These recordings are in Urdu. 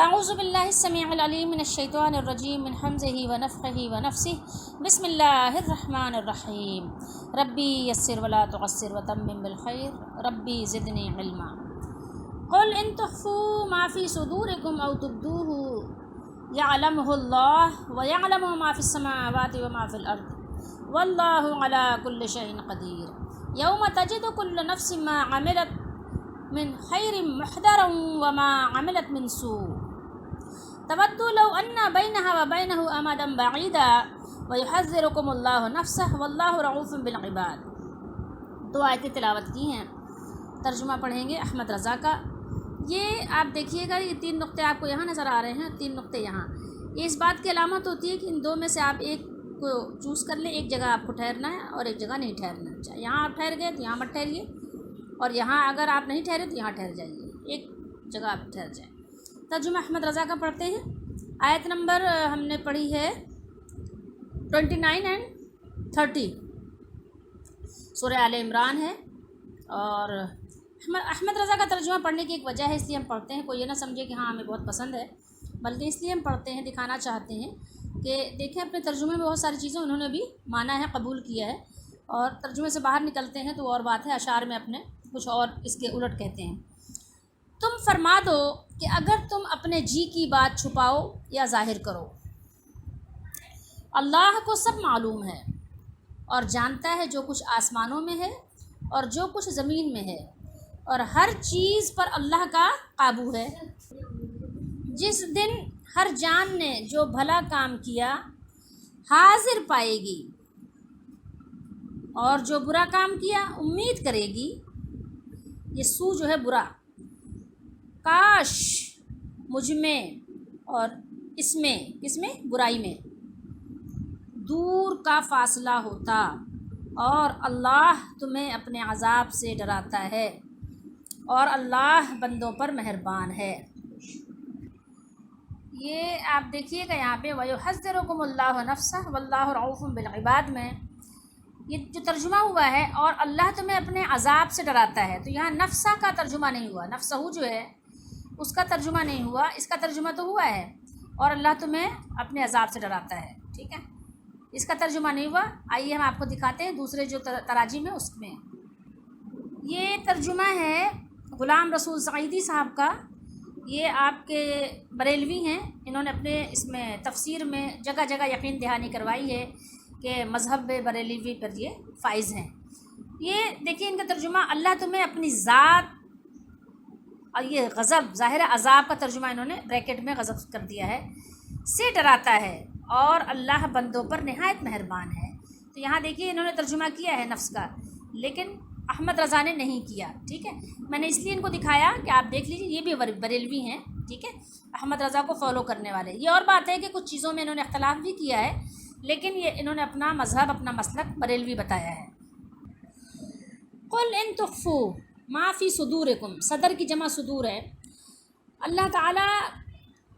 اعوذ باللہ السمیع العلیم من الشیطان الرجیم من حمزہ ونفخہ ونفسہ بسم اللہ الرحمن الرحیم ربی یسر ولا تعسر وتمم بالخیر ربی زدنی علما قل ان تخفوا ما فی صدورکم او تبدوه یعلمہ اللہ ویعلم ما فی السماوات وما فی الارض واللہ علی کل شیء قدیر یوم تجد کل نفس ما عملت من خیر محضرا وما عملت من سوء تود لو ان بینها وبینه امدا بعیدا ویحذرکم اللہ نفسہ واللہ رؤوف بالعباد۔ دو آیتیں تلاوت کی ہیں، ترجمہ پڑھیں گے احمد رضا کا۔ یہ آپ دیکھیے گا، یہ 3 نقطے آپ کو یہاں نظر آ رہے ہیں، 3 نقطے یہاں۔ یہ اس بات کی علامت ہوتی ہے کہ ان 2 میں سے آپ ایک کو چوز کر لیں، ایک جگہ آپ کو ٹھہرنا ہے اور ایک جگہ نہیں ٹھہرنا ہے۔ یہاں آپ ٹھہر گئے تو یہاں مت ٹھہریے، اور یہاں اگر آپ نہیں ٹھہرے تو یہاں ٹھہر جائیے، ایک جگہ آپ ٹھہر جائیں۔ ترجمہ احمد رضا کا پڑھتے ہیں۔ آیت نمبر ہم نے پڑھی ہے 29 اور 30، سورہ آل عمران ہے۔ اور احمد رضا کا ترجمہ پڑھنے کی ایک وجہ ہے، اس لیے ہم پڑھتے ہیں۔ کوئی یہ نہ سمجھے کہ ہاں ہمیں بہت پسند ہے، بلکہ اس لیے ہم پڑھتے ہیں، دکھانا چاہتے ہیں کہ دیکھیں اپنے ترجمے میں بہت ساری چیزیں انہوں نے بھی مانا ہے، قبول کیا ہے، اور ترجمے سے باہر نکلتے ہیں تو اور بات ہے، اشعار میں اپنے کچھ اور اس کے الٹ کہتے ہیں۔ تم فرما دو کہ اگر تم اپنے جی کی بات چھپاؤ یا ظاہر کرو، اللہ کو سب معلوم ہے اور جانتا ہے جو کچھ آسمانوں میں ہے اور جو کچھ زمین میں ہے، اور ہر چیز پر اللہ کا قابو ہے۔ جس دن ہر جان نے جو بھلا کام کیا حاضر پائے گی، اور جو برا کام کیا امید کرے گی۔ یہ سو جو ہے برا، کاش مجھ میں اور اس میں، کس میں؟ برائی میں دور کا فاصلہ ہوتا، اور اللہ تمہیں اپنے عذاب سے ڈراتا ہے، اور اللہ بندوں پر مہربان ہے۔ یہ آپ دیکھیے گا یہاں پہ وَيُحَذِّرُكُمُ اللَّهُ نَفْسَهُ وَاللَّهُ رَءُوفٌ بِالْعِبَادِ میں یہ جو ترجمہ ہوا ہے، اور اللہ تمہیں اپنے عذاب سے ڈراتا ہے، تو یہاں نفسہ کا ترجمہ نہیں ہوا، نفسہ جو ہے اس کا ترجمہ نہیں ہوا، اس کا ترجمہ تو ہوا ہے، اور اللہ تمہیں اپنے عذاب سے ڈراتا ہے، ٹھیک ہے، اس کا ترجمہ نہیں ہوا۔ آئیے ہم آپ کو دکھاتے ہیں دوسرے جو تراجم ہے اس میں۔ یہ ترجمہ ہے غلام رسول سعیدی صاحب کا، یہ آپ کے بریلوی ہیں، انہوں نے اپنے اس میں تفسیر میں جگہ جگہ یقین دہانی کروائی ہے کہ مذہب بریلوی پر یہ فائز ہیں۔ یہ دیکھیے ان کا ترجمہ، اللہ تمہیں اپنی ذات، اور یہ غضب ظاہر عذاب کا ترجمہ انہوں نے بریکٹ میں غضب کر دیا ہے، سے ڈراتا ہے، اور اللہ بندوں پر نہایت مہربان ہے۔ تو یہاں دیکھیے انہوں نے ترجمہ کیا ہے نفس کا، لیکن احمد رضا نے نہیں کیا، ٹھیک ہے۔ میں نے اس لیے ان کو دکھایا کہ آپ دیکھ لیجیے، یہ بھی بریلوی ہیں، ٹھیک ہے، احمد رضا کو فالو کرنے والے۔ یہ اور بات ہے کہ کچھ چیزوں میں انہوں نے اختلاف بھی کیا ہے، لیکن یہ انہوں نے اپنا مذہب، اپنا مسلک بریلوی بتایا ہے۔ قل ان تخفوا ما فی صدورکم، صدر کی جمع صدور ہے۔ اللہ تعالیٰ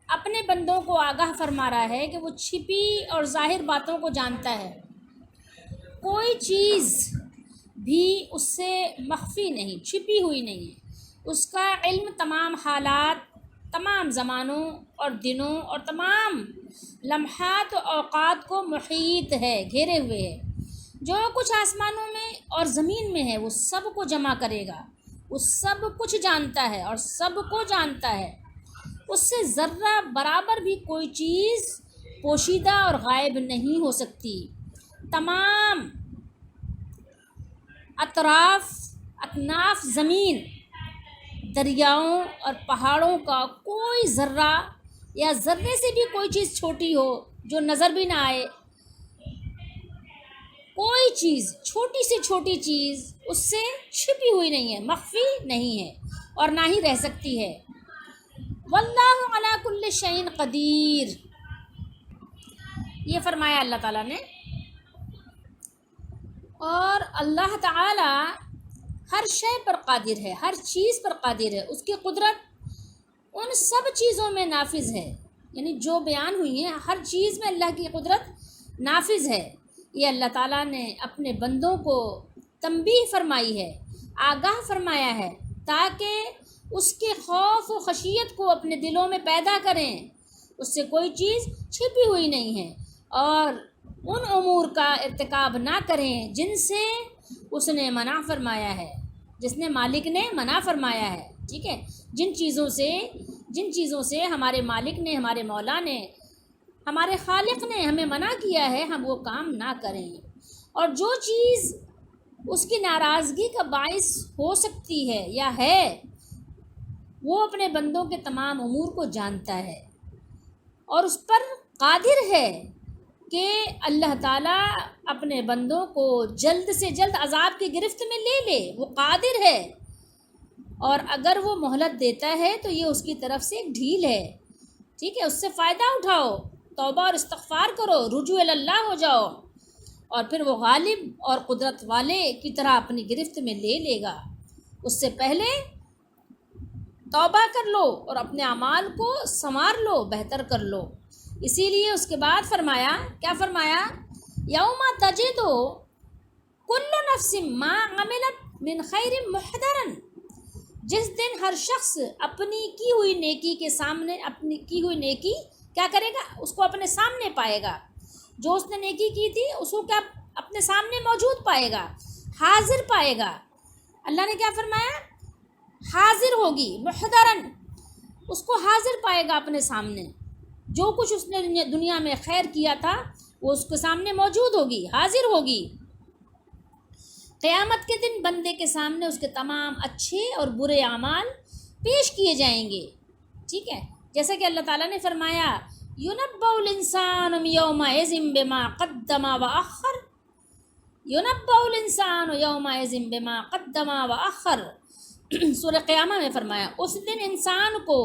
اپنے بندوں کو آگاہ فرما رہا ہے کہ وہ چھپی اور ظاہر باتوں کو جانتا ہے، کوئی چیز بھی اس سے مخفی نہیں، چھپی ہوئی نہیں ہے۔ اس کا علم تمام حالات، تمام زمانوں اور دنوں اور تمام لمحات و اوقات کو محیط ہے، گھیرے ہوئے ہے۔ جو کچھ آسمانوں میں اور زمین میں ہے وہ سب کو جمع کرے گا، وہ سب کچھ جانتا ہے اور سب کو جانتا ہے۔ اس سے ذرہ برابر بھی کوئی چیز پوشیدہ اور غائب نہیں ہو سکتی۔ تمام اطراف، اکناف زمین، دریاؤں اور پہاڑوں کا کوئی ذرہ یا ذرے سے بھی کوئی چیز چھوٹی ہو جو نظر بھی نہ آئے، کوئی چیز، چھوٹی سے چھوٹی چیز اس سے چھپی ہوئی نہیں ہے، مخفی نہیں ہے، اور نہ ہی رہ سکتی ہے۔ واللہ علی کل شیء قدیر، یہ فرمایا اللہ تعالیٰ نے، اور اللہ تعالیٰ ہر شے پر قادر ہے، ہر چیز پر قادر ہے، اس کی قدرت ان سب چیزوں میں نافذ ہے، یعنی جو بیان ہوئی ہیں ہر چیز میں اللہ کی قدرت نافذ ہے۔ یہ اللہ تعالیٰ نے اپنے بندوں کو تنبیہ فرمائی ہے، آگاہ فرمایا ہے، تاکہ اس کے خوف و خشیت کو اپنے دلوں میں پیدا کریں، اس سے کوئی چیز چھپی ہوئی نہیں ہے، اور ان امور کا ارتکاب نہ کریں جن سے اس نے منع فرمایا ہے، جس نے مالک نے منع فرمایا ہے، ٹھیک ہے، جن چیزوں سے ہمارے مالک نے، ہمارے مولا نے، ہمارے خالق نے ہمیں منع کیا ہے، ہم وہ کام نہ کریں، اور جو چیز اس کی ناراضگی کا باعث ہو سکتی ہے یا ہے، وہ اپنے بندوں کے تمام امور کو جانتا ہے اور اس پر قادر ہے کہ اللہ تعالیٰ اپنے بندوں کو جلد سے جلد عذاب کی گرفت میں لے لے، وہ قادر ہے، اور اگر وہ مہلت دیتا ہے تو یہ اس کی طرف سے ایک ڈھیل ہے، ٹھیک ہے، اس سے فائدہ اٹھاؤ، توبہ اور استغفار کرو، رجوع اللہ ہو جاؤ، اور پھر وہ غالب اور قدرت والے کی طرح اپنی گرفت میں لے لے گا۔ اس سے پہلے توبہ کر لو اور اپنے اعمال کو سنوار لو، بہتر کر لو۔ اسی لیے اس کے بعد فرمایا، کیا فرمایا؟ یوم تجدو کل نفس ما عملت من خیر محضرا، جس دن ہر شخص اپنی کی ہوئی نیکی کے سامنے، اپنی کی ہوئی نیکی کیا کرے گا؟ اس کو اپنے سامنے پائے گا، جو اس نے نیکی کی تھی اس کو کیا اپنے سامنے موجود پائے گا، حاضر پائے گا۔ اللہ نے کیا فرمایا؟ حاضر ہوگی، محضرن، اس کو حاضر پائے گا اپنے سامنے، جو کچھ اس نے دنیا میں خیر کیا تھا وہ اس کے سامنے موجود ہوگی، حاضر ہوگی۔ قیامت کے دن بندے کے سامنے اس کے تمام اچھے اور برے اعمال پیش کیے جائیں گے، ٹھیک ہے، جیسا کہ اللہ تعالیٰ نے فرمایا یُنَبَّأُ الْإِنسَانُ يَوْمَئِذٍ بِمَا قَدَّمَ وَأَخَّرَ، یُنَبَّأُ الْإِنسَانُ يَوْمَئِذٍ بِمَا قَدَّمَ وَأَخَّرَ، سورہ قیامہ میں فرمایا اس دن انسان کو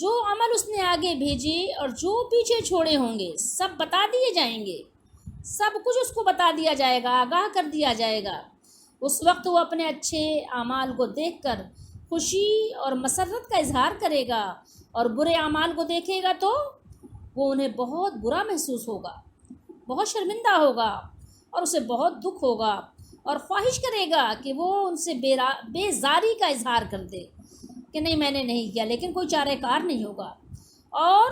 جو عمل اس نے آگے بھیجے اور جو پیچھے چھوڑے ہوں گے سب بتا دیے جائیں گے، سب کچھ اس کو بتا دیا جائے گا، آگاہ کر دیا جائے گا۔ اس وقت وہ اپنے اچھے اعمال کو دیکھ کر خوشی اور مسرت کا اظہار کرے گا، اور برے اعمال کو دیکھے گا تو وہ انہیں بہت برا محسوس ہوگا، بہت شرمندہ ہوگا، اور اسے بہت دکھ ہوگا، اور خواہش کرے گا کہ وہ ان سے بیزاری کا اظہار کر دے کہ نہیں میں نے نہیں کیا، لیکن کوئی چارہ کار نہیں ہوگا، اور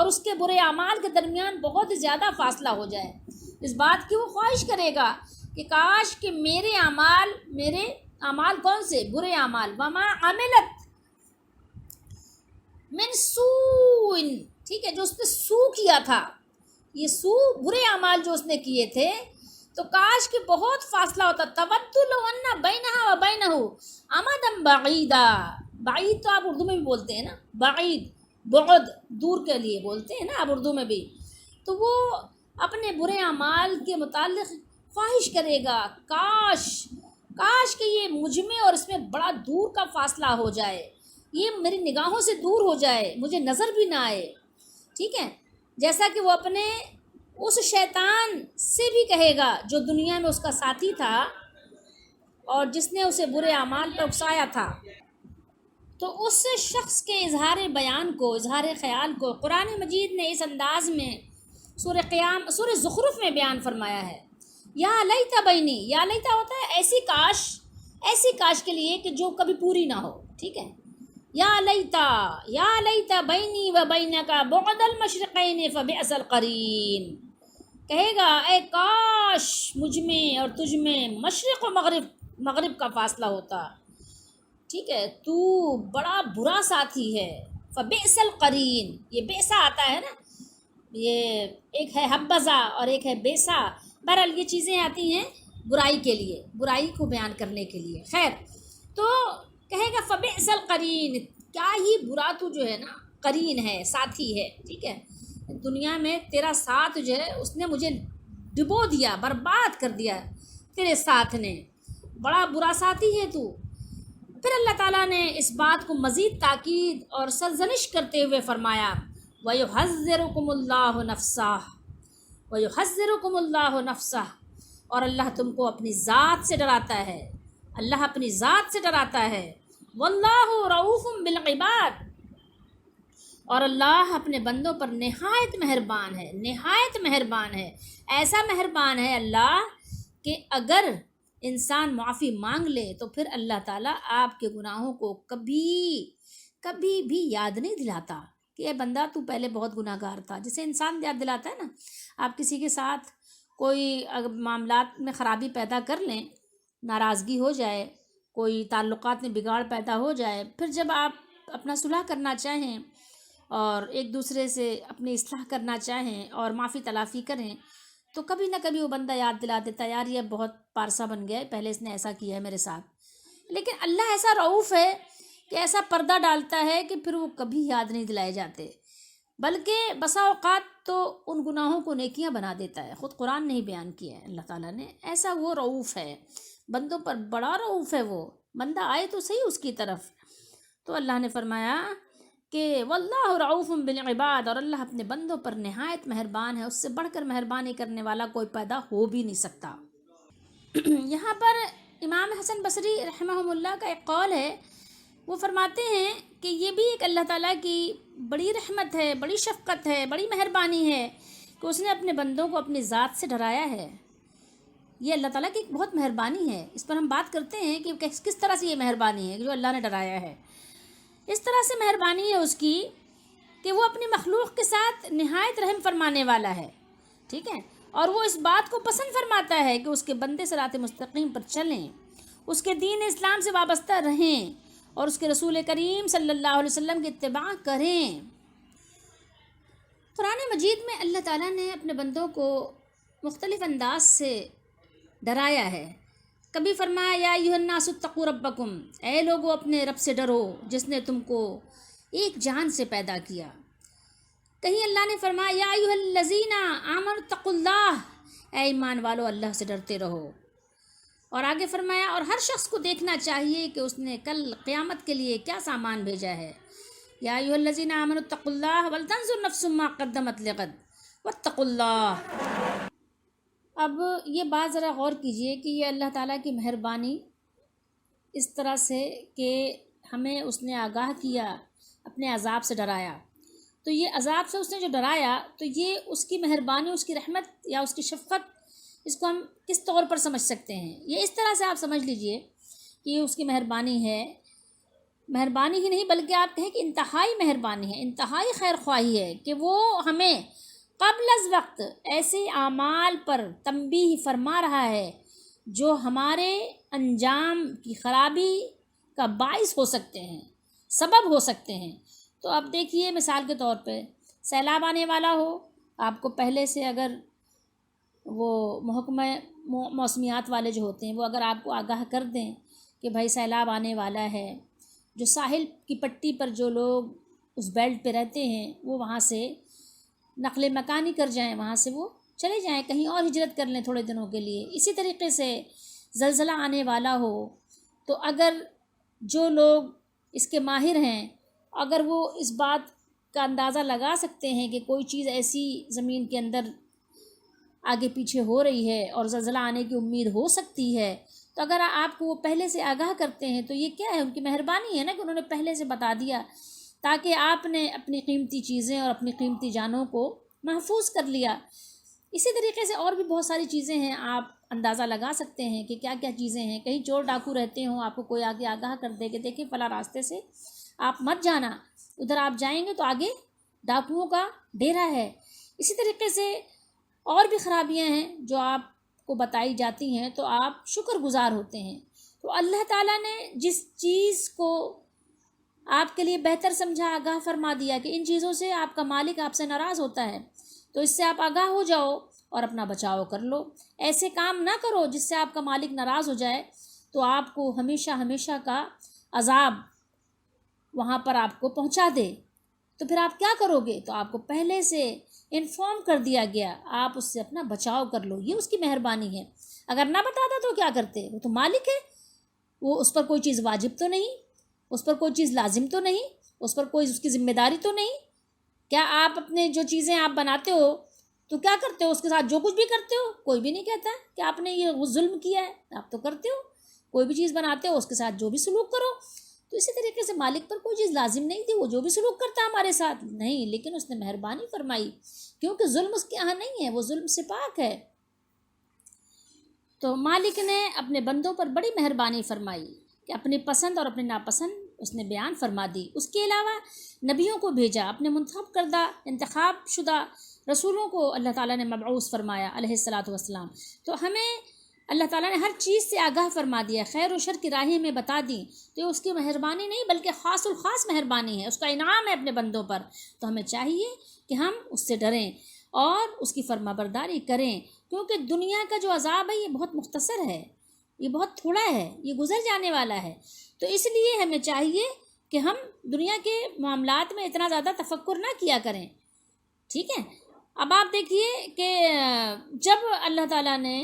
اس کے برے اعمال کے درمیان بہت زیادہ فاصلہ ہو جائے، اس بات کی وہ خواہش کرے گا کہ کاش کہ میرے اعمال کون سے؟ برے اعمال، وما عملت من سوء، ٹھیک ہے، جو اس نے سو کیا تھا، یہ سو برے اعمال جو اس نے کیے تھے، تو کاش کہ بہت فاصلہ ہوتا، تود لو ان بینہا و بینہ امدا بعیدا، بعید تو آپ اردو میں بھی بولتے ہیں نا، بعید، بعد، دور کے لیے بولتے ہیں نا آپ اردو میں بھی، تو وہ اپنے برے اعمال کے متعلق خواہش کرے گا کاش کہ یہ مجھ میں اور اس میں بڑا دور کا فاصلہ ہو جائے، یہ میری نگاہوں سے دور ہو جائے، مجھے نظر بھی نہ آئے، ٹھیک ہے، جیسا کہ وہ اپنے اس شیطان سے بھی کہے گا جو دنیا میں اس کا ساتھی تھا اور جس نے اسے برے اعمال پر اکسایا تھا۔ تو اس شخص کے اظہار بیان کو، اظہار خیال کو قرآن مجید نے اس انداز میں سورہ زخرف میں بیان فرمایا ہے، یا لیتا بینی، یا لیتا ہوتا ہے ایسی کاش کے لیے کہ جو کبھی پوری نہ ہو، ٹھیک ہے، یا لیتا بینی و بینک بعد المشرقین فبئس القرین، کہے گا اے کاش مجھ میں اور تجھ میں مشرق و مغرب کا فاصلہ ہوتا، ٹھیک ہے، تو بڑا برا ساتھی ہے، فبئس القرین، یہ بیسا آتا ہے نا، یہ ایک ہے حبذا اور ایک ہے بیسا، بہرحال یہ چیزیں آتی ہیں برائی کے لیے، برائی کو بیان کرنے کے لیے، خیر، تو کہے گا فبئس القرین، کیا ہی برا تو جو ہے نا قرین ہے، ساتھی ہے، ٹھیک ہے، دنیا میں تیرا ساتھ جو ہے اس نے مجھے ڈبو دیا، برباد کر دیا، تیرے ساتھ نے، بڑا برا ساتھی ہے تو۔ پھر اللہ تعالیٰ نے اس بات کو مزید تاکید اور سرزنش کرتے ہوئے فرمایا وَيُحَذِّرُكُمُ اللَّهُ نَفْسَهُ وَيُحَذِّرُكُمُ اللَّهُ نَفْسَهُ، اور اللہ تم کو اپنی ذات سے ڈراتا ہے، اللہ اپنی ذات سے ڈراتا ہے، وَاللَّهُ رَءُوفٌ بِالْعِبَادِ، اور اللہ اپنے بندوں پر نہایت مہربان ہے، نہایت مہربان ہے، ایسا مہربان ہے اللہ کہ اگر انسان معافی مانگ لے تو پھر اللہ تعالیٰ آپ کے گناہوں کو کبھی بھی یاد نہیں دلاتا کہ اے بندہ تو پہلے بہت گناہ گار تھا. جسے انسان یاد دلاتا ہے نا، آپ کسی کے ساتھ کوئی معاملات میں خرابی پیدا کر لیں، ناراضگی ہو جائے، کوئی تعلقات میں بگاڑ پیدا ہو جائے، پھر جب آپ اپنا صلح کرنا چاہیں اور ایک دوسرے سے اپنی اصلاح کرنا چاہیں اور معافی تلافی کریں، تو کبھی نہ کبھی وہ بندہ یاد دلا دیتا ہے یار یہ بہت پارسا بن گیا ہے، پہلے اس نے ایسا کیا ہے میرے ساتھ. لیکن اللہ ایسا رؤوف ہے کہ ایسا پردہ ڈالتا ہے کہ پھر وہ کبھی یاد نہیں دلائے جاتے، بلکہ بسا اوقات تو ان گناہوں کو نیکیاں بنا دیتا ہے. خود قرآن نے ہی بیان کیا ہے اللہ تعالیٰ نے، ایسا وہ رؤوف ہے، بندوں پر بڑا رؤوف ہے. وہ بندہ آئے تو صحیح اس کی طرف. تو اللہ نے فرمایا کہ واللہ رؤوف بالعباد، اور اللہ اپنے بندوں پر نہایت مہربان ہے، اس سے بڑھ کر مہربانی کرنے والا کوئی پیدا ہو بھی نہیں سکتا. یہاں پر امام حسن بصری رحمہ اللہ کا ایک قول ہے، وہ فرماتے ہیں کہ یہ بھی ایک اللہ تعالیٰ کی بڑی رحمت ہے، بڑی شفقت ہے، بڑی مہربانی ہے کہ اس نے اپنے بندوں کو اپنی ذات سے ڈرایا ہے. یہ اللہ تعالیٰ کی ایک بہت مہربانی ہے. اس پر ہم بات کرتے ہیں کہ کس طرح سے یہ مہربانی ہے جو اللہ نے ڈرایا ہے. اس طرح سے مہربانی ہے اس کی کہ وہ اپنی مخلوق کے ساتھ نہایت رحم فرمانے والا ہے، ٹھیک ہے، اور وہ اس بات کو پسند فرماتا ہے کہ اس کے بندے صراط مستقیم پر چلیں، اس کے دین اسلام سے وابستہ رہیں اور اس کے رسول کریم صلی اللہ علیہ وسلم کی اتباع کریں. قرآن مجید میں اللہ تعالیٰ نے اپنے بندوں کو مختلف انداز سے ڈرایا ہے. کبھی فرمایا یا ایھا الناس اتقوا ربکم، اے لوگو اپنے رب سے ڈرو جس نے تم کو ایک جان سے پیدا کیا. کہیں اللہ نے فرمایا یا ایھا الذین آمنوا اتقوا اللہ، اے ایمان والو اللہ سے ڈرتے رہو. اور آگے فرمایا اور ہر شخص کو دیکھنا چاہیے کہ اس نے کل قیامت کے لیے کیا سامان بھیجا ہے. یا ایھا الذین آمنوا اتقوا اللہ ولتنظر نفس ما قدمت لغد واتقوا اللہ. اب یہ بات ذرا غور کیجئے کہ یہ اللہ تعالیٰ کی مہربانی اس طرح سے کہ ہمیں اس نے آگاہ کیا، اپنے عذاب سے ڈرایا. تو یہ عذاب سے اس نے جو ڈرایا تو یہ اس کی مہربانی، اس کی رحمت یا اس کی شفقت، اس کو ہم کس طور پر سمجھ سکتے ہیں؟ یہ اس طرح سے آپ سمجھ لیجئے کہ یہ اس کی مہربانی ہے. مہربانی ہی نہیں بلکہ آپ کہیں کہ انتہائی مہربانی ہے، انتہائی خیر خواہی ہے کہ وہ ہمیں قبل از وقت ایسے اعمال پر تنبیہ فرما رہا ہے جو ہمارے انجام کی خرابی کا باعث ہو سکتے ہیں، سبب ہو سکتے ہیں. تو اب دیکھیے مثال کے طور پہ سیلاب آنے والا ہو، آپ کو پہلے سے اگر وہ محکمہ موسمیات والے جو ہوتے ہیں وہ اگر آپ کو آگاہ کر دیں کہ بھائی سیلاب آنے والا ہے، جو ساحل کی پٹی پر جو لوگ اس بیلٹ پہ رہتے ہیں وہ وہاں سے نقل مکانی کر جائیں، وہاں سے وہ چلے جائیں، کہیں اور ہجرت کر لیں تھوڑے دنوں کے لیے. اسی طریقے سے زلزلہ آنے والا ہو تو اگر جو لوگ اس کے ماہر ہیں، اگر وہ اس بات کا اندازہ لگا سکتے ہیں کہ کوئی چیز ایسی زمین کے اندر آگے پیچھے ہو رہی ہے اور زلزلہ آنے کی امید ہو سکتی ہے، تو اگر آپ کو وہ پہلے سے آگاہ کرتے ہیں تو یہ کیا ہے؟ ان کی مہربانی ہے نا کہ انہوں نے پہلے سے بتا دیا تاکہ آپ نے اپنی قیمتی چیزیں اور اپنی قیمتی جانوں کو محفوظ کر لیا. اسی طریقے سے اور بھی بہت ساری چیزیں ہیں، آپ اندازہ لگا سکتے ہیں کہ کیا کیا چیزیں ہیں. کہیں چور ڈاکو رہتے ہوں، آپ کو کوئی آگے آگاہ کر دے کہ دیکھیں فلاں راستے سے آپ مت جانا، ادھر آپ جائیں گے تو آگے ڈاکوؤں کا ڈیرا ہے. اسی طریقے سے اور بھی خرابیاں ہیں جو آپ کو بتائی جاتی ہیں تو آپ شکر گزار ہوتے ہیں. تو اللہ تعالیٰ نے جس چیز کو آپ کے لیے بہتر سمجھا، آگاہ فرما دیا کہ ان چیزوں سے آپ کا مالک آپ سے ناراض ہوتا ہے، تو اس سے آپ آگاہ ہو جاؤ اور اپنا بچاؤ کر لو. ایسے کام نہ کرو جس سے آپ کا مالک ناراض ہو جائے تو آپ کو ہمیشہ ہمیشہ کا عذاب وہاں پر آپ کو پہنچا دے. تو پھر آپ کیا کرو گے؟ تو آپ کو پہلے سے انفارم کر دیا گیا، آپ اس سے اپنا بچاؤ کر لو. یہ اس کی مہربانی ہے. اگر نہ بتاتا تو کیا کرتے؟ وہ تو مالک ہے، وہ اس پر کوئی چیز واجب تو نہیں، اس پر کوئی چیز لازم تو نہیں، اس پر کوئی اس کی ذمہ داری تو نہیں. کیا آپ اپنے جو چیزیں آپ بناتے ہو تو کیا کرتے ہو؟ اس کے ساتھ جو کچھ بھی کرتے ہو کوئی بھی نہیں کہتا کہ آپ نے یہ ظلم کیا ہے، آپ تو کرتے ہو. کوئی بھی چیز بناتے ہو اس کے ساتھ جو بھی سلوک کرو. تو اسی طریقے سے مالک پر کوئی چیز لازم نہیں تھی، وہ جو بھی سلوک کرتا ہمارے ساتھ نہیں، لیکن اس نے مہربانی فرمائی کیونکہ ظلم اس کے یہاں نہیں ہے، وہ ظلم سے پاک ہے. تو مالک نے اپنے بندوں پر بڑی مہربانی فرمائی کہ اپنی پسند اور اپنی ناپسند اس نے بیان فرما دی۔ اس کے علاوہ نبیوں کو بھیجا، اپنے منتخب کردہ انتخاب شدہ رسولوں کو اللہ تعالیٰ نے مبعوث فرمایا علیہ الصلاۃ والسلام۔ تو ہمیں اللہ تعالیٰ نے ہر چیز سے آگاہ فرما دیا، خیر و شر کی راہیں ہمیں بتا دی، تو یہ اس کی مہربانی نہیں بلکہ خاص الخاص مہربانی ہے، اس کا انعام ہے اپنے بندوں پر۔ تو ہمیں چاہیے کہ ہم اس سے ڈریں اور اس کی فرما برداری کریں، کیونکہ دنیا کا جو عذاب ہے یہ بہت مختصر ہے، یہ بہت تھوڑا ہے، یہ گزر جانے والا ہے۔ تو اس لیے ہمیں چاہیے کہ ہم دنیا کے معاملات میں اتنا زیادہ تفکر نہ کیا کریں، ٹھیک ہے۔ اب آپ دیکھیے کہ جب اللہ تعالیٰ نے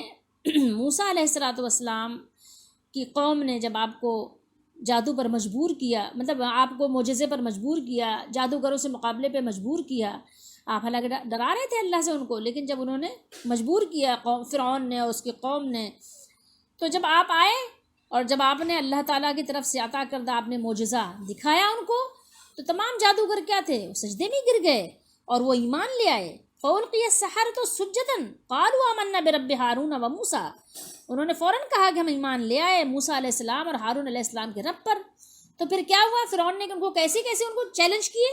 موسیٰ علیہ الصلاۃ والسلام کی قوم نے جب آپ کو جادو پر مجبور کیا، مطلب آپ کو معجزے پر مجبور کیا، جادوگروں سے مقابلے پہ مجبور کیا، آپ حالانکہ ڈرا رہے تھے اللہ سے ان کو، لیکن جب انہوں نے مجبور کیا فرعون نے اور اس کی قوم نے، تو جب آپ آئے اور جب آپ نے اللہ تعالیٰ کی طرف سے عطا کردہ آپ نے معجزہ دکھایا ان کو، تو تمام جادوگر کیا تھے، وہ سجدے میں گر گئے اور وہ ایمان لے آئے۔ فَأُلْقِيَ السَّحَرَةُ سُجَّدًا قَالُوا آمَنَّا بِرَبِّ هَارُونَ وَمُوسَىٰ، انہوں نے فوراً کہا کہ ہم ایمان لے آئے موسیٰ علیہ السلام اور ہارون علیہ السلام کے رب پر۔ تو پھر کیا ہوا، فرعون نے ان کو کیسے ان کو چیلنج کیے۔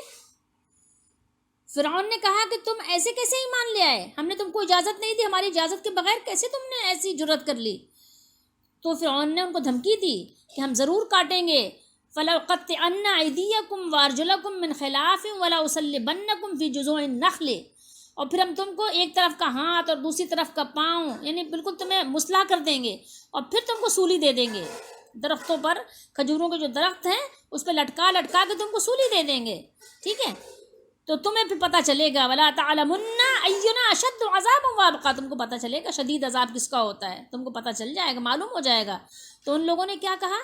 فرعون نے کہا کہ تم ایسے کیسے ایمان لے آئے، ہم نے تم کو اجازت نہیں دی، ہماری اجازت کے بغیر کیسے تم نے ایسی جرت کر لی۔ تو فرعون نے ان کو دھمکی دی کہ ہم ضرور کاٹیں گے، فَلَأُقَطِّعَنَّ أَيْدِيَكُمْ وَأَرْجُلَكُمْ مِنْ خِلَافٍ وَلَأُصَلِّبَنَّكُمْ فِي جُذُوعِ النَّخْلِ، اور پھر ہم تم کو ایک طرف کا ہاتھ اور دوسری طرف کا پاؤں، یعنی بالکل تمہیں مسلح کر دیں گے اور پھر تم کو سولی دے دیں گے، درختوں پر، کھجوروں کے جو درخت ہیں اس پہ لٹکا کے تم کو سولی دے دیں گے، ٹھیک ہے۔ تو تمہیں پھر پتہ چلے گا، وَلَا تَعْلَمُنَّ أَيُّنَا أَشَدُّ عَذَابًا وَأَبْقَىٰ، تم کو پتہ چلے گا شدید عذاب کس کا ہوتا ہے، تم کو پتہ چل جائے گا، معلوم ہو جائے گا۔ تو ان لوگوں نے کیا کہا،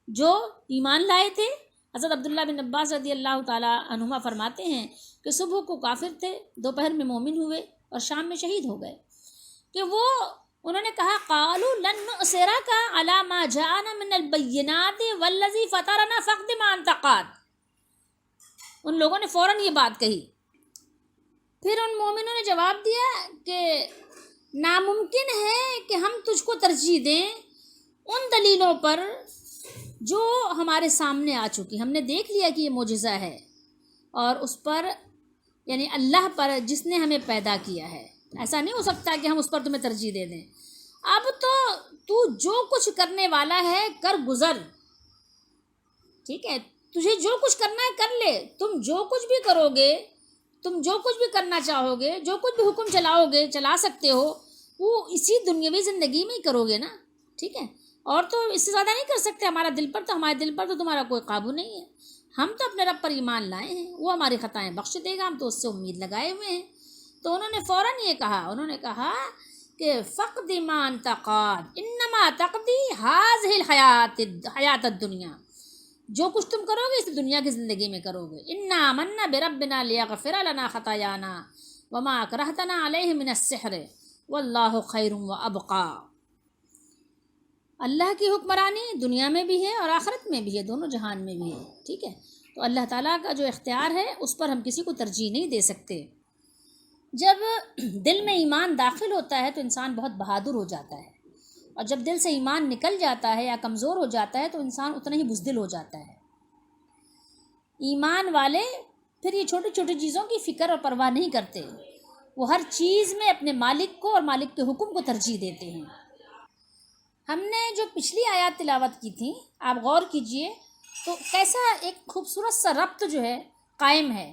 جو ایمان لائے تھے، حضرت عبداللہ بن عباس رضی اللہ تعالیٰ عنہما فرماتے ہیں کہ صبح کو کافر تھے، دوپہر میں مومن ہوئے اور شام میں شہید ہو گئے، کہ وہ انہوں نے کہا قالوا لن نؤثرک علی ما جاءنا من البینات والذی فطرنا فاقض ما انت قاض، ان لوگوں نے فوراً یہ بات کہی۔ پھر ان مومنوں نے جواب دیا کہ ناممکن ہے کہ ہم تجھ کو ترجیح دیں ان دلیلوں پر جو ہمارے سامنے آ چکی، ہم نے دیکھ لیا کہ یہ معجزہ ہے، اور اس پر یعنی اللہ پر جس نے ہمیں پیدا کیا ہے، ایسا نہیں ہو سکتا کہ ہم اس پر تمہیں ترجیح دے دیں۔ اب تو جو کچھ کرنے والا ہے کر گزر، ٹھیک ہے، تجھے جو کچھ کرنا ہے کر لے، تم جو کچھ بھی کرو گے، تم جو کچھ بھی کرنا چاہو گے، جو کچھ بھی حکم چلاؤ گے، چلا سکتے ہو، وہ اسی دنیاوی زندگی میں ہی کرو گے نا، ٹھیک ہے، اور تو اس سے زیادہ نہیں کر سکتے۔ ہمارے دل پر تو تمہارا کوئی قابو نہیں ہے، ہم تو اپنے رب پر ایمان لائے ہیں، وہ ہماری خطائیں بخش دے گا، ہم تو اس سے امید لگائے ہوئے ہیں۔ تو انہوں نے فوراً یہ کہا، انہوں نے کہا کہ فقد ما انت قاد انما تقضی هذه الحیات الدنیا، جو کچھ تم کرو گے اس دنیا کی زندگی میں کرو گے۔ انا آمنا بربنا لیغفر لنا خطایانا وما اکرہتنا علیہ من السحر واللہ خیر وابقی، اللہ کی حکمرانی دنیا میں بھی ہے اور آخرت میں بھی ہے، دونوں جہان میں بھی ہے، ٹھیک ہے۔ تو اللہ تعالیٰ کا جو اختیار ہے اس پر ہم کسی کو ترجیح نہیں دے سکتے۔ جب دل میں ایمان داخل ہوتا ہے تو انسان بہت بہادر ہو جاتا ہے، اور جب دل سے ایمان نکل جاتا ہے یا کمزور ہو جاتا ہے تو انسان اتنا ہی بزدل ہو جاتا ہے۔ ایمان والے پھر یہ چھوٹی چھوٹی چیزوں کی فکر اور پرواہ نہیں کرتے، وہ ہر چیز میں اپنے مالک کو اور مالک کے حکم کو ترجیح دیتے ہیں۔ ہم نے جو پچھلی آیات تلاوت کی تھیں، آپ غور کیجئے تو کیسا ایک خوبصورت سا ربط جو ہے قائم ہے،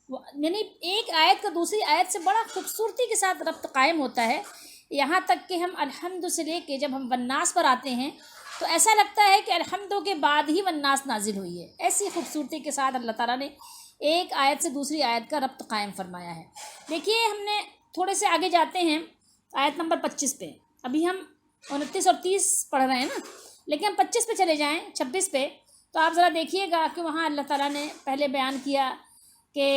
یعنی ایک آیت کا دوسری آیت سے بڑا خوبصورتی کے ساتھ ربط قائم ہوتا ہے، یہاں تک کہ ہم الحمد سے لے کے جب ہم والناس پر آتے ہیں تو ایسا لگتا ہے کہ الحمد کے بعد ہی والناس نازل ہوئی ہے، ایسی خوبصورتی کے ساتھ اللہ تعالیٰ نے ایک آیت سے دوسری آیت کا ربط قائم فرمایا ہے۔ دیکھیے ہم نے تھوڑے سے آگے جاتے ہیں آیت نمبر 25 پہ، ابھی ہم 29 اور 30 پڑھ رہے ہیں نا، لیکن ہم 25 پہ چلے جائیں، 26 پہ، تو آپ ذرا دیکھیے گا کہ وہاں اللہ تعالیٰ نے پہلے بیان کیا کہ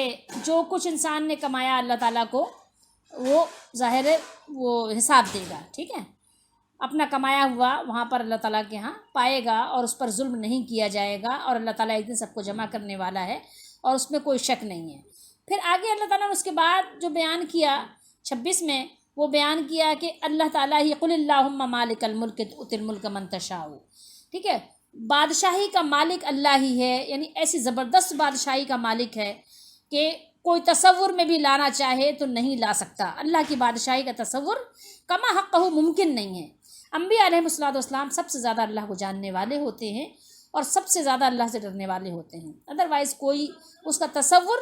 جو کچھ انسان نے کمایا اللہ تعالیٰ کو وہ ظاہر ہے وہ حساب دے گا، ٹھیک ہے، اپنا کمایا ہوا وہاں پر اللہ تعالیٰ کے ہاں پائے گا اور اس پر ظلم نہیں کیا جائے گا، اور اللہ تعالیٰ ایک دن سب کو جمع کرنے والا ہے اور اس میں کوئی شک نہیں ہے۔ پھر آگے اللہ تعالیٰ نے اس کے بعد جو بیان کیا 26 میں وہ بیان کیا کہ اللہ تعالیٰ ہی قل اللہم مالک الملک تؤتی الملک من تشاء، ٹھیک ہے، بادشاہی کا مالک اللہ ہی ہے، یعنی ایسی زبردست بادشاہی کا مالک ہے کہ کوئی تصور میں بھی لانا چاہے تو نہیں لا سکتا، اللہ کی بادشاہی کا تصور کما حقہ ممکن نہیں ہے۔ انبیاء علیہ الصلوۃ والسلام سب سے زیادہ اللہ کو جاننے والے ہوتے ہیں اور سب سے زیادہ اللہ سے ڈرنے والے ہوتے ہیں، ادروائز کوئی اس کا تصور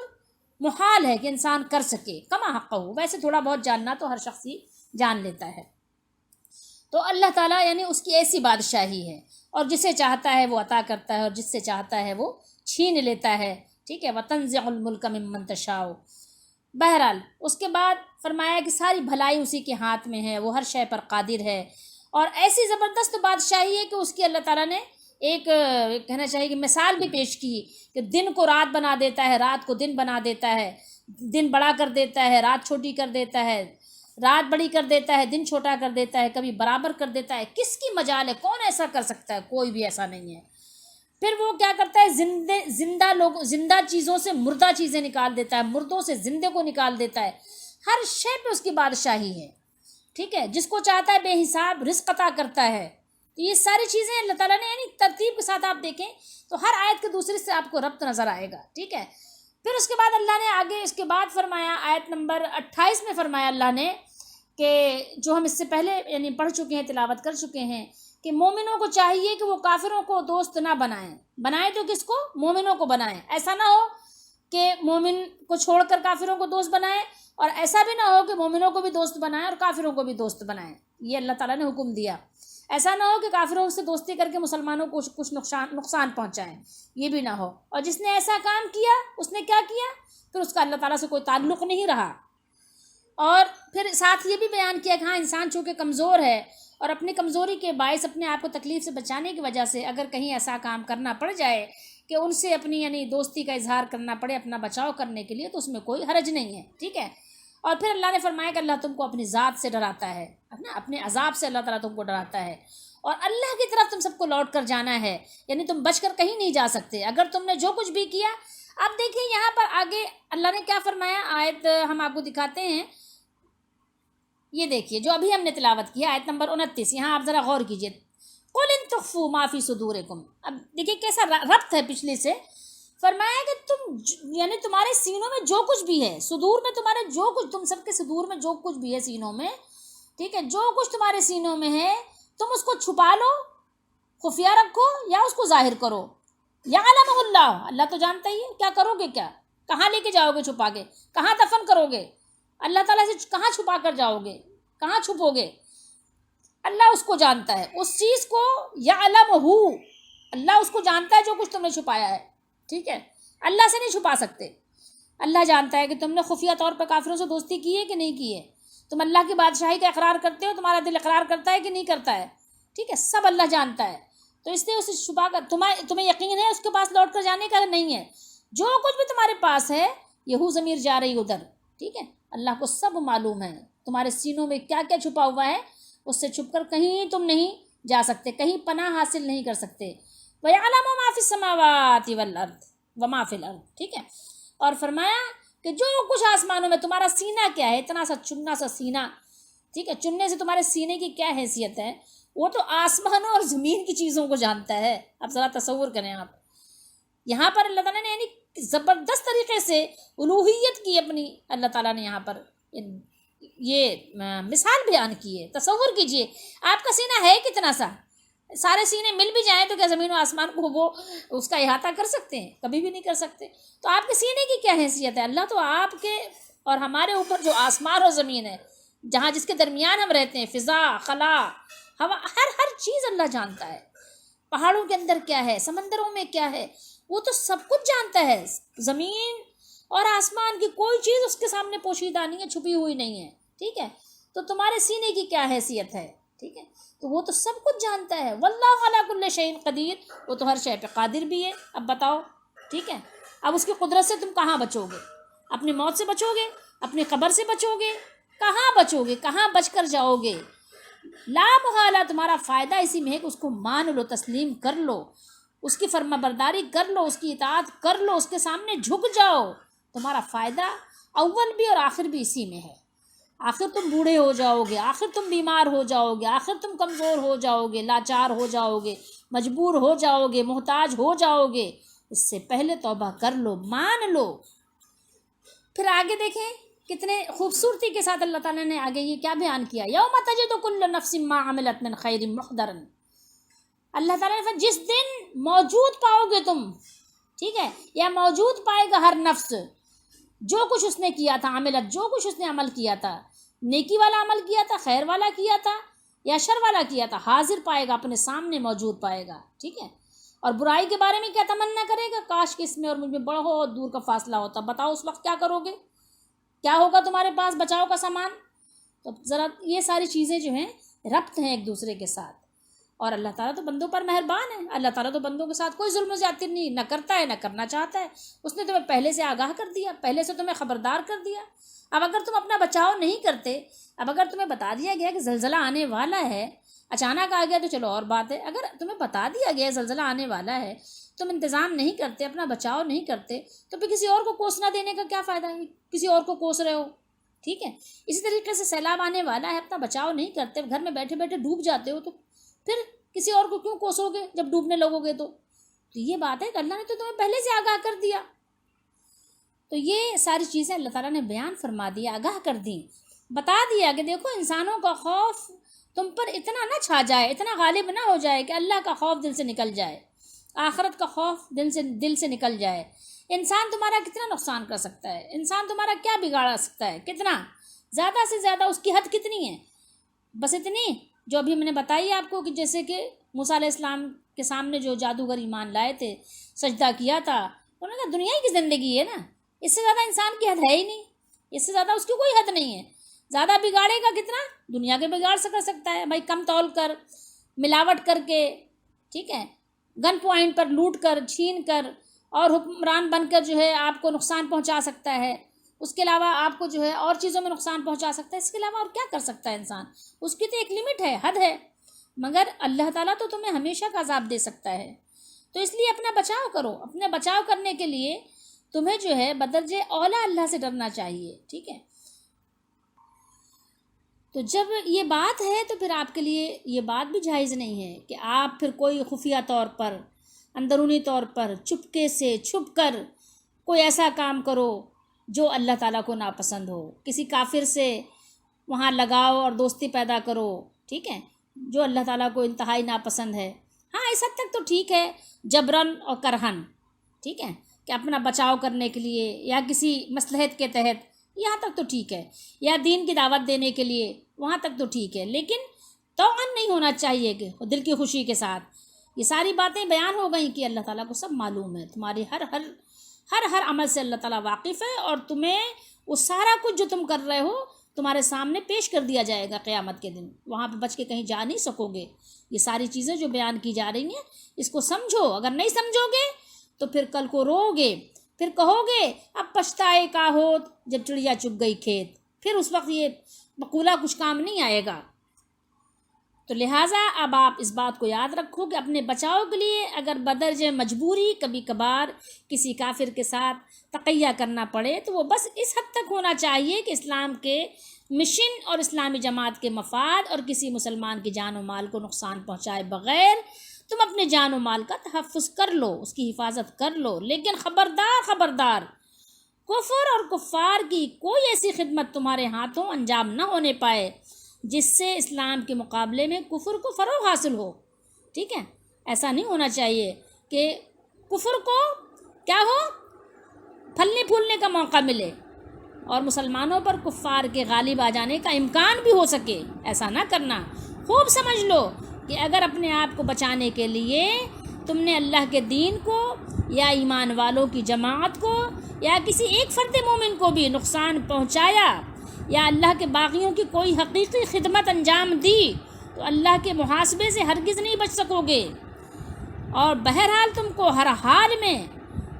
محال ہے کہ انسان کر سکے، کما حقہ، ویسے تھوڑا بہت جاننا تو ہر شخص ہی جان لیتا ہے۔ تو اللہ تعالیٰ یعنی اس کی ایسی بادشاہی ہے، اور جسے چاہتا ہے وہ عطا کرتا ہے اور جس سے چاہتا ہے وہ چھین لیتا ہے، ٹھیک ہے، وَتَنزِعُ الْمُلْكَ مِمَّن تَشَاءُ۔ بہرحال اس کے بعد فرمایا کہ ساری بھلائی اسی کے ہاتھ میں ہے، وہ ہر شے پر قادر ہے، اور ایسی زبردست بادشاہی ہے کہ اس کی اللہ تعالیٰ نے ایک کہنا چاہیے کہ مثال بھی پیش کی کہ دن کو رات بنا دیتا ہے، رات کو دن بنا دیتا ہے، دن بڑا کر دیتا ہے، رات چھوٹی کر دیتا ہے، رات بڑی کر دیتا ہے، دن چھوٹا کر دیتا ہے، کبھی برابر کر دیتا ہے، کس کی مجال ہے، کون ایسا کر سکتا ہے، کوئی بھی ایسا نہیں ہے۔ پھر وہ کیا کرتا ہے، زندہ چیزوں سے مردہ چیزیں نکال دیتا ہے، مردوں سے زندے کو نکال دیتا ہے، ہر شے پہ اس کی بادشاہی ہے، ٹھیک ہے، جس کو چاہتا ہے بے حساب رزق عطا کرتا ہے۔ تو یہ ساری چیزیں اللہ تعالیٰ نے یعنی ترتیب کے ساتھ آپ دیکھیں تو ہر آیت کے دوسرے سے آپ کو ربط نظر آئے گا، ٹھیک ہے۔ پھر اس کے بعد اللہ نے آگے اس کے بعد فرمایا، آیت نمبر 28 میں فرمایا اللہ نے کہ جو ہم اس سے پہلے یعنی پڑھ چکے ہیں، تلاوت کر چکے ہیں، کہ مومنوں کو چاہیے کہ وہ کافروں کو دوست نہ بنائیں تو کس کو؟ مومنوں کو بنائیں، ایسا نہ ہو کہ مومن کو چھوڑ کر کافروں کو دوست بنائیں، اور ایسا بھی نہ ہو کہ مومنوں کو بھی دوست بنائیں اور کافروں کو بھی دوست بنائیں، یہ اللہ تعالیٰ نے حکم دیا۔ ایسا نہ ہو کہ کافروں سے دوستی کر کے مسلمانوں کو کچھ نقصان پہنچائیں، یہ بھی نہ ہو، اور جس نے ایسا کام کیا اس نے کیا کیا، پھر اس کا اللہ تعالیٰ سے کوئی تعلق نہیں رہا۔ اور پھر ساتھ یہ بھی بیان کیا کہ ہاں انسان چونکہ کمزور ہے اور اپنی کمزوری کے باعث اپنے آپ کو تکلیف سے بچانے کی وجہ سے اگر کہیں ایسا کام کرنا پڑ جائے کہ ان سے اپنی یعنی دوستی کا اظہار کرنا پڑے اپنا بچاؤ کرنے کے لیے، تو اس میں کوئی حرج نہیں ہے، ٹھیک ہے۔ اور پھر اللہ نے فرمایا کہ اللہ تم کو اپنی ذات سے ڈراتا ہے، اپنے عذاب سے اللہ تعالیٰ تم کو ڈراتا ہے، اور اللہ کی طرف تم سب کو لوٹ کر جانا ہے، یعنی تم بچ کر کہیں نہیں جا سکتے اگر تم نے جو کچھ بھی کیا۔ اب دیکھیں یہاں پر آگے اللہ نے کیا فرمایا، آیت ہم آپ کو دکھاتے ہیں، یہ دیکھیے جو ابھی ہم نے تلاوت کی ہے، آیت نمبر 29، یہاں آپ ذرا غور کیجیے، قُلْ إِن تُخْفُوا مَا فِي صُدُورِكُمْ۔ اب دیکھیے کیسا ربط ہے پچھلے سے، فرمایا کہ تم یعنی تمہارے سینوں میں جو کچھ بھی ہے، صدور میں تمہارے جو کچھ، تم سب کے صدور میں جو کچھ بھی ہے سینوں میں، ٹھیک ہے، جو کچھ تمہارے سینوں میں ہے تم اس کو چھپا لو، خفیہ رکھو یا اس کو ظاہر کرو، یعلمہ اللہ، اللہ تو جانتا ہی ہے، کیا کرو گے، کیا کہاں لے کے جاؤ گے چھپا کے، کہاں دفن کرو گے، اللہ تعالیٰ سے کہاں چھپا کر جاؤ گے، کہاں چھپو گے، اللہ اس کو جانتا ہے، اس چیز کو یعلمہ، اللہ اس کو جانتا ہے جو کچھ تم نے چھپایا ہے، ٹھیک ہے، اللہ سے نہیں چھپا سکتے، اللہ جانتا ہے کہ تم نے خفیہ طور پر کافروں سے دوستی کی ہے کہ نہیں کی ہے، تم اللہ کی بادشاہی کا اقرار کرتے ہو، تمہارا دل اقرار کرتا ہے کہ نہیں کرتا ہے، ٹھیک ہے، سب اللہ جانتا ہے، تو اس لیے اسے چھپا کر تمہیں یقین ہے اس کے پاس لوٹ کر جانے کا نہیں ہے، جو کچھ بھی تمہارے پاس ہے یہو ضمیر جا رہی ادھر، ٹھیک ہے، اللہ کو سب معلوم ہے تمہارے سینوں میں کیا کیا چھپا ہوا ہے، اس سے چھپ کر کہیں تم نہیں جا سکتے، کہیں پناہ حاصل نہیں کر سکتے۔ وَيَعْلَمُ مَا فِي السَّمَاوَاتِ وَالْأَرْضِ وَمَا فِي الْأَرْضِ، ٹھیک ہے، اور فرمایا کہ جو کچھ آسمانوں میں، تمہارا سینہ کیا ہے، اتنا سا چننا سا سینہ، ٹھیک ہے، چننے سے تمہارے سینے کی کیا حیثیت ہے، وہ تو آسمانوں اور زمین کی چیزوں کو جانتا ہے۔ اب ذرا تصور کریں آپ، یہاں پر اللہ تعالیٰ نے یعنی زبردست طریقے سے الوہیت کی اپنی، اللہ تعالیٰ نے یہاں پر یہ مثال بیان کی ہے۔ تصور کیجئے آپ کا سینہ ہے کتنا سا، سارے سینے مل بھی جائیں تو کیا زمین و آسمان کو وہ اس کا احاطہ کر سکتے ہیں؟ کبھی بھی نہیں کر سکتے۔ تو آپ کے سینے کی کیا حیثیت ہے، اللہ تو آپ کے اور ہمارے اوپر جو آسمان اور زمین ہے، جہاں جس کے درمیان ہم رہتے ہیں، فضا، خلا، ہوا، ہر چیز اللہ جانتا ہے، پہاڑوں کے اندر کیا ہے، سمندروں میں کیا ہے، وہ تو سب کچھ جانتا ہے۔ زمین اور آسمان کی کوئی چیز اس کے سامنے پوشیدہ نہیں ہے، چھپی ہوئی نہیں ہے، ٹھیک ہے، تو تمہارے سینے کی کیا حیثیت ہے، ٹھیک ہے، تو وہ تو سب کچھ جانتا ہے۔ واللہ علی کل شیء قدیر، وہ تو ہر شے پہ قادر بھی ہے۔ اب بتاؤ، ٹھیک ہے، اب اس کی قدرت سے تم کہاں بچو گے، اپنی موت سے بچو گے، اپنی قبر سے بچو گے، کہاں بچو گے، کہاں بچ کر جاؤ گے؟ لا محالہ، تمہارا فائدہ اسی میں ہے کہ اس کو مان لو، تسلیم کر لو، اس کی فرما برداری کر لو، اس کی اطاعت کر لو، اس کے سامنے جھک جاؤ، تمہارا فائدہ اول بھی اور آخر بھی اسی میں ہے۔ آخر تم بوڑھے ہو جاؤ گے، آخر تم بیمار ہو جاؤ گے، آخر تم کمزور ہو جاؤ گے، لاچار ہو جاؤ گے، مجبور ہو جاؤ گے، محتاج ہو جاؤ گے، اس سے پہلے توبہ کر لو، مان لو۔ پھر آگے دیکھیں کتنے خوبصورتی کے ساتھ اللہ تعالیٰ نے آگے یہ کیا بیان کیا، یوم تجد کل نفس ما عملت من خیر محضرا، اللہ تعالیٰ نے فرمایا جس دن موجود پاؤ گے تم، ٹھیک ہے، یا موجود پائے گا ہر نفس جو کچھ اس نے کیا تھا، عملت جو کچھ اس نے عمل کیا تھا، نیکی والا عمل کیا تھا، خیر والا کیا تھا یا شر والا کیا تھا، حاضر پائے گا، اپنے سامنے موجود پائے گا، ٹھیک ہے۔ اور برائی کے بارے میں کیا تمنا کرے گا، کاش کہ اس میں اور مجھ میں بہت دور کا فاصلہ ہوتا، بتاؤ اس وقت کیا کرو گے، کیا ہوگا تمہارے پاس بچاؤ کا سامان۔ تو ذرا یہ ساری چیزیں جو ہیں ربط ہیں ایک دوسرے کے ساتھ، اور اللہ تعالیٰ تو بندوں پر مہربان ہے، اللہ تعالیٰ تو بندوں کے ساتھ کوئی ظلم و زیادتی نہیں نہ کرتا ہے نہ کرنا چاہتا ہے، اس نے تمہیں پہلے سے آگاہ کر دیا، پہلے سے تمہیں خبردار کر دیا۔ اب اگر تم اپنا بچاؤ نہیں کرتے، اب اگر تمہیں بتا دیا گیا کہ زلزلہ آنے والا ہے، اچانک آ گیا تو چلو اور بات ہے، اگر تمہیں بتا دیا گیا زلزلہ آنے والا ہے، تم انتظام نہیں کرتے، اپنا بچاؤ نہیں کرتے، تو پھر کسی اور کو کوسنا دینے کا کیا فائدہ ہے، کسی اور کو کوس رہے ہو، ٹھیک ہے۔ اسی طریقے سے سیلاب آنے والا ہے، اپنا بچاؤ نہیں کرتے، گھر میں بیٹھے بیٹھے ڈوب جاتے ہو، تو پھر کسی اور کو کیوں کوسو گے جب ڈوبنے لگو گے؟ تو یہ بات ہے کہ اللہ نے تو تمہیں پہلے سے آگاہ کر دیا۔ تو یہ ساری چیزیں اللہ تعالیٰ نے بیان فرما دی، آگاہ کر دیں، بتا دیا کہ دیکھو انسانوں کا خوف تم پر اتنا نہ چھا جائے، اتنا غالب نہ ہو جائے کہ اللہ کا خوف دل سے نکل جائے، آخرت کا خوف دل سے نکل جائے۔ انسان تمہارا کتنا نقصان کر سکتا ہے، انسان تمہارا کیا بگاڑ سکتا ہے، کتنا زیادہ سے زیادہ اس کی حد کتنی ہے، بس اتنی جو ابھی میں نے بتائی آپ کو، کہ جیسے کہ موسیٰ علیہ السلام کے سامنے جو جادوگر ایمان لائے تھے، سجدہ کیا تھا، انہوں نے کہا دنیا ہی کی زندگی ہے نا، اس سے زیادہ انسان کی حد ہے ہی نہیں، اس سے زیادہ اس کی کوئی حد نہیں ہے، زیادہ بگاڑے گا کتنا، دنیا کے بگاڑ کر سکتا ہے بھائی، کم تول کر، ملاوٹ کر کے، ٹھیک ہے، گن پوائنٹ پر لوٹ کر، چھین کر، اور حکمران بن کر جو ہے آپ کو نقصان پہنچا سکتا ہے، اس کے علاوہ آپ کو جو ہے اور چیزوں میں نقصان پہنچا سکتا ہے، اس کے علاوہ اور کیا کر سکتا ہے انسان، اس کی تو ایک لمٹ ہے، حد ہے، مگر اللہ تعالیٰ تو تمہیں ہمیشہ کا عذاب دے سکتا ہے۔ تو اس لیے اپنا بچاؤ کرو، اپنے بچاؤ کرنے کے لیے تمہیں جو ہے بدرجہ اولیٰ اللہ سے ڈرنا چاہیے، ٹھیک ہے۔ تو جب یہ بات ہے تو پھر آپ کے لیے یہ بات بھی جائز نہیں ہے کہ آپ پھر کوئی خفیہ طور پر، اندرونی طور پر، چپکے سے چھپ کر کوئی ایسا کام کرو جو اللہ تعالیٰ کو ناپسند ہو، کسی کافر سے وہاں لگاؤ اور دوستی پیدا کرو، ٹھیک ہے، جو اللہ تعالیٰ کو انتہائی ناپسند ہے۔ ہاں اس حد تک تو ٹھیک ہے، جبرن اور کرہن، ٹھیک ہے، کہ اپنا بچاؤ کرنے کے لیے یا کسی مصلحت کے تحت، یہاں تک تو ٹھیک ہے، یا دین کی دعوت دینے کے لیے، وہاں تک تو ٹھیک ہے، لیکن توأن نہیں ہونا چاہیے کہ دل کی خوشی کے ساتھ۔ یہ ساری باتیں بیان ہو گئیں کہ اللہ تعالیٰ کو سب معلوم ہے، تمہاری ہر عمل سے اللہ تعالیٰ واقف ہے، اور تمہیں وہ سارا کچھ جو تم کر رہے ہو تمہارے سامنے پیش کر دیا جائے گا قیامت کے دن، وہاں پہ بچ کے کہیں جا نہیں سکو گے۔ یہ ساری چیزیں جو بیان کی جا رہی ہیں اس کو سمجھو، اگر نہیں سمجھو گے تو پھر کل کو رو گے، پھر کہو گے اب پچھتائے کا ہوت جب چڑیا چگ گئی کھیت، پھر اس وقت یہ مقولہ کچھ کام نہیں آئے گا۔ تو لہٰذا اب آپ اس بات کو یاد رکھو کہ اپنے بچاؤ کے لیے اگر بدرجہ مجبوری کبھی کبھار کسی کافر کے ساتھ تقیہ کرنا پڑے تو وہ بس اس حد تک ہونا چاہیے کہ اسلام کے مشن اور اسلامی جماعت کے مفاد اور کسی مسلمان کی جان و مال کو نقصان پہنچائے بغیر تم اپنے جان و مال کا تحفظ کر لو، اس کی حفاظت کر لو، لیکن خبردار کفر اور کفار کی کوئی ایسی خدمت تمہارے ہاتھوں انجام نہ ہونے پائے جس سے اسلام کے مقابلے میں کفر کو فروغ حاصل ہو، ٹھیک ہے۔ ایسا نہیں ہونا چاہیے کہ کفر کو کیا ہو، پھلنے پھولنے کا موقع ملے اور مسلمانوں پر کفار کے غالب آ جانے کا امکان بھی ہو سکے، ایسا نہ کرنا۔ خوب سمجھ لو کہ اگر اپنے آپ کو بچانے کے لیے تم نے اللہ کے دین کو یا ایمان والوں کی جماعت کو یا کسی ایک فرد مومن کو بھی نقصان پہنچایا یا اللہ کے باغیوں کی کوئی حقیقی خدمت انجام دی تو اللہ کے محاسبے سے ہرگز نہیں بچ سکو گے، اور بہرحال تم کو ہر حال میں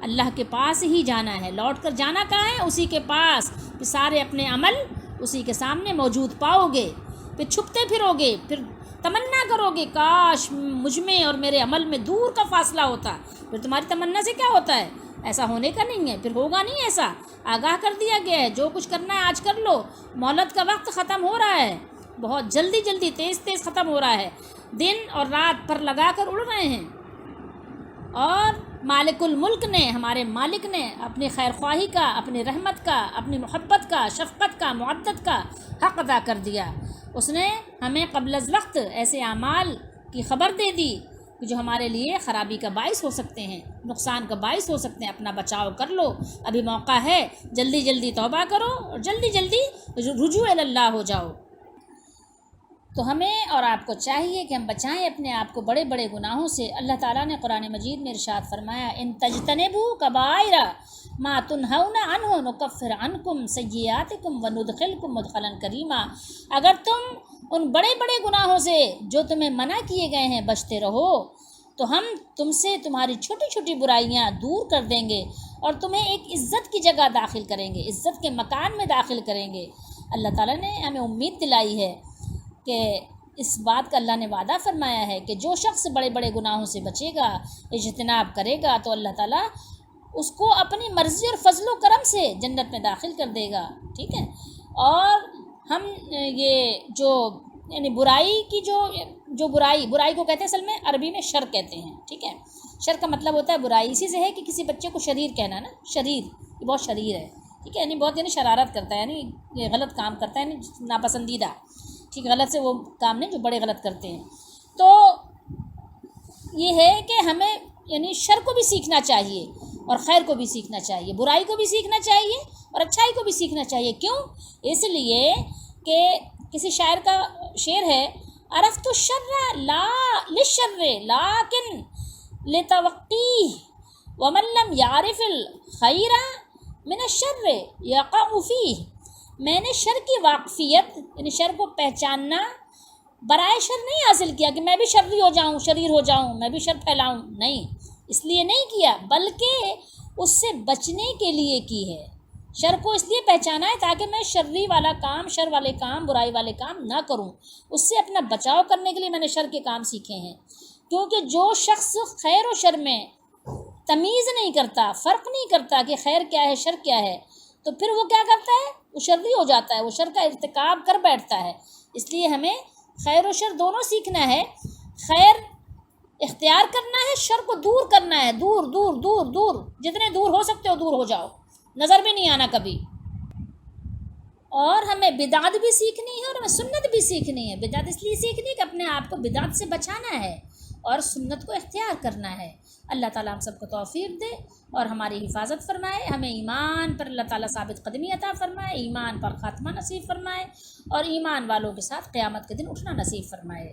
اللہ کے پاس ہی جانا ہے، لوٹ کر جانا کہاں ہے، اسی کے پاس، پھر سارے اپنے عمل اسی کے سامنے موجود پاؤ گے، پھر چھپتے پھرو گے، پھر تمنا کرو گے کاش مجھ میں اور میرے عمل میں دور کا فاصلہ ہوتا، پھر تمہاری تمنا سے کیا ہوتا ہے، ایسا ہونے کا نہیں ہے، پھر ہوگا نہیں ایسا، آگاہ کر دیا گیا ہے جو کچھ کرنا ہے آج کر لو، مہلت کا وقت ختم ہو رہا ہے، بہت جلدی جلدی تیز تیز ختم ہو رہا ہے، دن اور رات پر لگا کر اڑ رہے ہیں، اور مالک الملک نے، ہمارے مالک نے اپنی خیر خواہی کا، اپنی رحمت کا، اپنی محبت کا، شفقت کا، معدت کا حق ادا کر دیا۔ اس نے ہمیں قبل از وقت ایسے اعمال کی خبر دے دی کہ جو ہمارے لیے خرابی کا باعث ہو سکتے ہیں، نقصان کا باعث ہو سکتے ہیں۔ اپنا بچاؤ کر لو، ابھی موقع ہے، جلدی جلدی توبہ کرو اور جلدی جلدی رجوع اللہ ہو جاؤ۔ تو ہمیں اور آپ کو چاہیے کہ ہم بچائیں اپنے آپ کو بڑے بڑے گناہوں سے۔ اللہ تعالیٰ نے قرآن مجید میں ارشاد فرمایا، ان تجتنبوا کبائر ما تنہون عنہ نکفر عنکم سیئاتکم وندخلکم مدخلا کریما۔ اگر تم ان بڑے بڑے گناہوں سے جو تمہیں منع کیے گئے ہیں بچتے رہو تو ہم تم سے تمہاری چھوٹی چھوٹی برائیاں دور کر دیں گے اور تمہیں ایک عزت کی جگہ داخل کریں گے، عزت کے مکان میں داخل کریں گے۔ اللہ تعالیٰ نے ہمیں امید دلائی ہے کہ اس بات کا اللہ نے وعدہ فرمایا ہے کہ جو شخص بڑے بڑے گناہوں سے بچے گا، اجتناب کرے گا، تو اللہ تعالیٰ اس کو اپنی مرضی اور فضل و کرم سے جنت میں داخل کر دے گا، ٹھیک ہے۔ اور ہم یہ جو یعنی برائی کی جو برائی کو کہتے ہیں، اصل میں عربی میں شر کہتے ہیں، ٹھیک ہے۔ شر کا مطلب ہوتا ہے برائی، اسی سے ہے کہ کسی بچے کو شریر کہنا نا، شریر، یہ بہت شریر ہے، ٹھیک ہے، یعنی بہت شرارت کرتا ہے، یعنی یہ غلط کام کرتا ہے، یعنی ناپسندیدہ، ٹھیک، غلط سے وہ کام نہیں جو بڑے غلط کرتے ہیں۔ تو یہ ہے کہ ہمیں یعنی شر کو بھی سیکھنا چاہیے اور خیر کو بھی سیکھنا چاہیے، برائی کو بھی سیکھنا چاہیے اور اچھائی کو بھی سیکھنا چاہیے۔ کیوں؟ اس لیے کہ کسی شاعر کا شعر ہے، عرفت الشر لا للشر لیکن لتوقیہ ومن لم یعرف الخیر من الشر یقع فیہ۔ میں نے شر کی واقفیت یعنی شر کو پہچاننا برائے شر نہیں حاصل کیا کہ میں بھی شریر ہو جاؤں، میں بھی شر پھیلاؤں، نہیں، اس لیے نہیں کیا، بلکہ اس سے بچنے کے لیے کی ہے۔ شر کو اس لیے پہچانا ہے تاکہ میں شرری والا کام، شر والے کام، برائی والے کام نہ کروں، اس سے اپنا بچاؤ کرنے کے لیے میں نے شر کے کام سیکھے ہیں۔ کیونکہ جو شخص خیر و شر میں تمیز نہیں کرتا، فرق نہیں کرتا کہ خیر کیا ہے شر کیا ہے، تو پھر وہ کیا کرتا ہے، وہ شرری ہو جاتا ہے، وہ شر کا ارتکاب کر بیٹھتا ہے۔ اس لیے ہمیں خیر و شر دونوں سیکھنا ہے، خیر اختیار کرنا ہے، شر کو دور کرنا ہے، دور دور دور دور، جتنے دور ہو سکتے ہو دور ہو جاؤ، نظر بھی نہیں آنا کبھی۔ اور ہمیں بدعت بھی سیکھنی ہے اور ہمیں سنت بھی سیکھنی ہے۔ بدعت اس لیے سیکھنی ہے کہ اپنے آپ کو بدعت سے بچانا ہے اور سنت کو اختیار کرنا ہے۔ اللہ تعالیٰ ہم سب کو توفیق دے اور ہماری حفاظت فرمائے، ہمیں ایمان پر اللہ تعالیٰ ثابت قدمی عطا فرمائے، ایمان پر خاتمہ نصیب فرمائے اور ایمان والوں کے ساتھ قیامت کے دن اٹھنا نصیب فرمائے۔